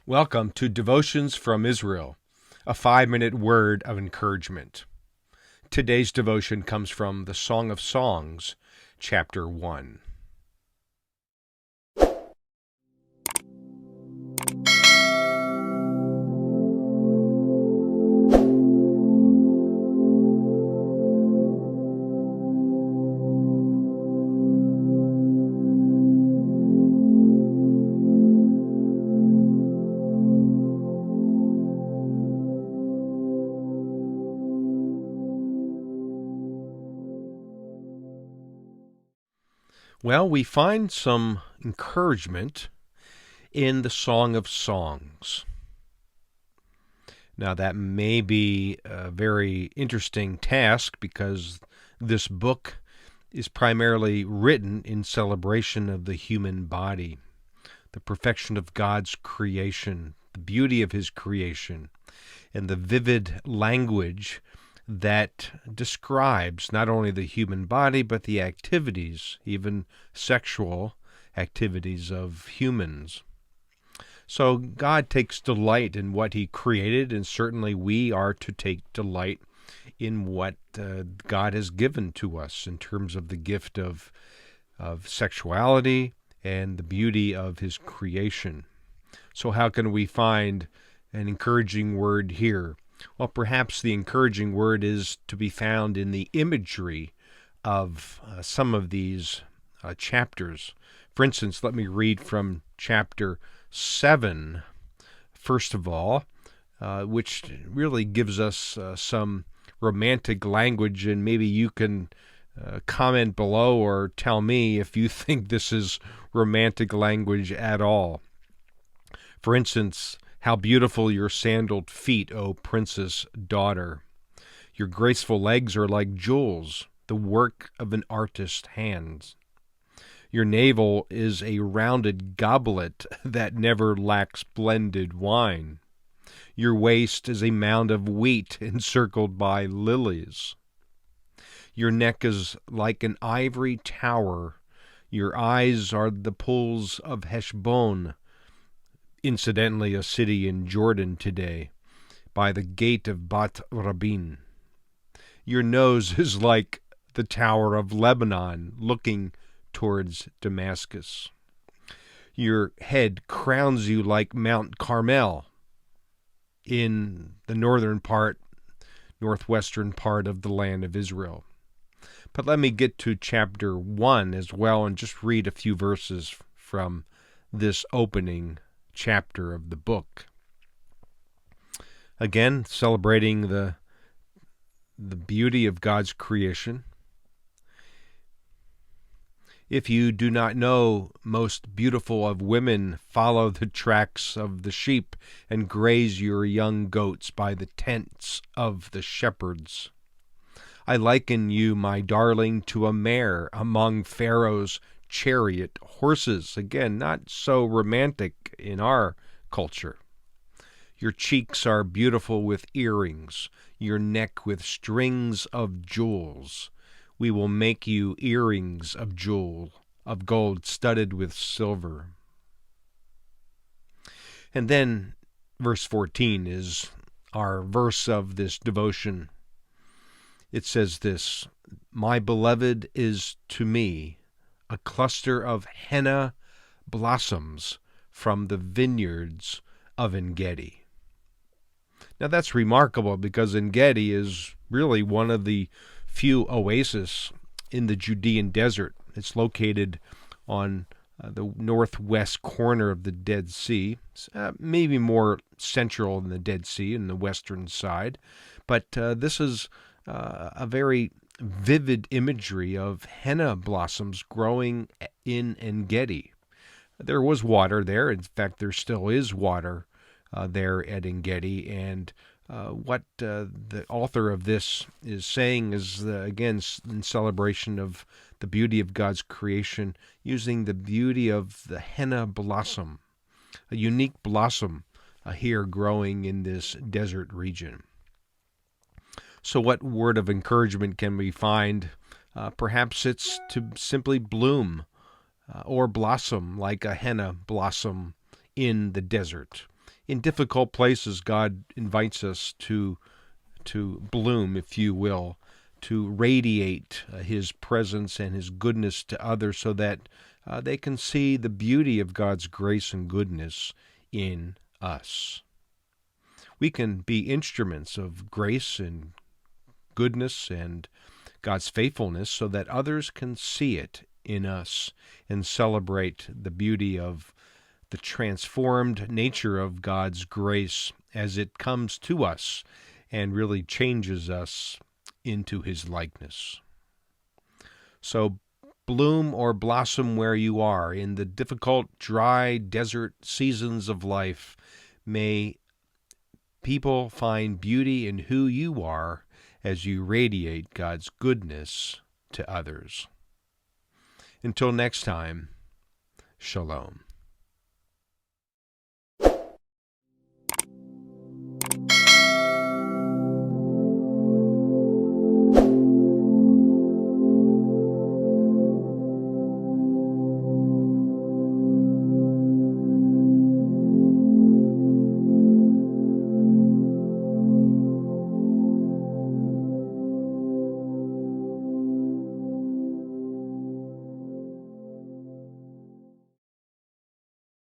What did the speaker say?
Welcome to Devotions from Israel, a 5-minute word of encouragement. Today's devotion comes from the Song of Songs, chapter 1. Well, we find some encouragement in the Song of Songs. Now, that may be a very interesting task because this book is primarily written in celebration of the human body, the perfection of God's creation, the beauty of His creation, and the vivid language that describes not only the human body, but the activities, even sexual activities of humans. So God takes delight in what He created, and certainly we are to take delight in what God has given to us in terms of the gift of sexuality and the beauty of His creation. So how can we find an encouraging word here? Well, perhaps the encouraging word is to be found in the imagery of some of these chapters. For instance, let me read from chapter 7, first of all, which really gives us some romantic language, and maybe you can comment below or tell me if you think this is romantic language at all. For instance, how beautiful your sandaled feet, O princess daughter. Your graceful legs are like jewels, the work of an artist's hands. Your navel is a rounded goblet that never lacks blended wine. Your waist is a mound of wheat encircled by lilies. Your neck is like an ivory tower. Your eyes are the pools of Heshbon, incidentally a city in Jordan today, by the gate of Bat Rabbin. Your nose is like the tower of Lebanon, looking towards Damascus. Your head crowns you like Mount Carmel in the northwestern part of the land of Israel. But let me get to chapter 1 as well and just read a few verses from this opening chapter of the book. Again, celebrating the beauty of God's creation. If you do not know, most beautiful of women, follow the tracks of the sheep and graze your young goats by the tents of the shepherds. I liken you, my darling, to a mare among Pharaoh's chariot horses. Again, not so romantic in our culture. Your cheeks are beautiful with earrings, your neck with strings of jewels. We will make you earrings of gold studded with silver. And then verse 14 is our verse of this devotion. It says this: My beloved is to me a cluster of henna blossoms from the vineyards of En Gedi. Now that's remarkable because En Gedi is really one of the few oases in the Judean desert. It's located on the northwest corner of the Dead Sea, maybe more central in the Dead Sea in the western side. But this is a very vivid imagery of henna blossoms growing in En Gedi. There was water there. In fact, there still is water there at En Gedi. And what the author of this is saying is, again, in celebration of the beauty of God's creation, using the beauty of the henna blossom, a unique blossom here growing in this desert region. So what word of encouragement can we find? Perhaps it's to simply bloom or blossom like a henna blossom in the desert, in difficult places, God invites us to bloom, if you will, to radiate His presence and His goodness to others so that they can see the beauty of God's grace and goodness in us. We can be instruments of grace and goodness and God's faithfulness so that others can see it in us and celebrate the beauty of the transformed nature of God's grace as it comes to us and really changes us into His likeness. So bloom or blossom where you are in the difficult, dry, desert seasons of life. May people find beauty in who you are as you radiate God's goodness to others. Until next time, shalom.